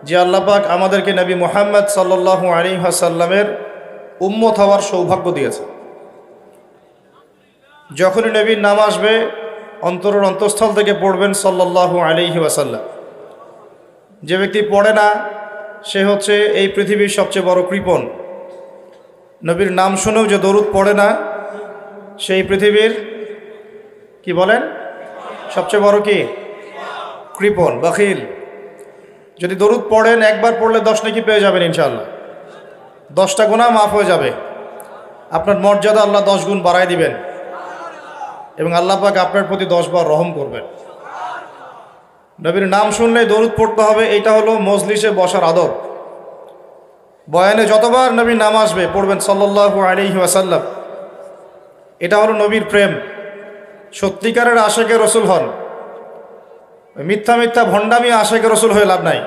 যে আল্লাহ পাক আমাদেরকে নবী মুহাম্মদ সাল্লাল্লাহু আলাইহি ওয়াসাল্লামের উম্মত হওয়ার সৌভাগ্য দিয়েছে। যখনই নবীর নাম আসবে অন্তরের অন্তঃস্থল থেকে পড়বেন সাল্লাল্লাহু আলাইহি ওয়াসাল্লাম। যে ব্যক্তি পড়ে না সে হচ্ছে এই পৃথিবীর সবচেয়ে বড় কৃপণ। নবীর নাম শুনেও যে দরুদ পড়ে না সেই পৃথিবীর কি বলেন সবচেয়ে বড় কি কৃপণ, বখিল। যদি দরুদ পড়েন একবার পড়লে 10 নেকি পেয়ে যাবেন ইনশাআল্লাহ, 10টা গুনাহ মাফ হয়ে যাবে, আপনার মর্যাদা আল্লাহ 10 গুণ বাড়ায় দিবেন এবং আল্লাহ পাক আপনার প্রতি 10 বার রহম করবেন। নবীর নাম শুনলে দরুদ পড়তে হবে, এটা হলো মজলিসে বসার আদব। বয়ানে যতবার নবীর নাম আসবে পড়বেন সাল্লাল্লাহু আলাইহি ওয়াসাল্লাম। এটা হলো নবীর প্রেম। সত্যিকারের আশেকে রসুল হন, মিথ্যা মিথ্যা ভণ্ডামি আশেকে রসুল হয়ে লাভ নাই।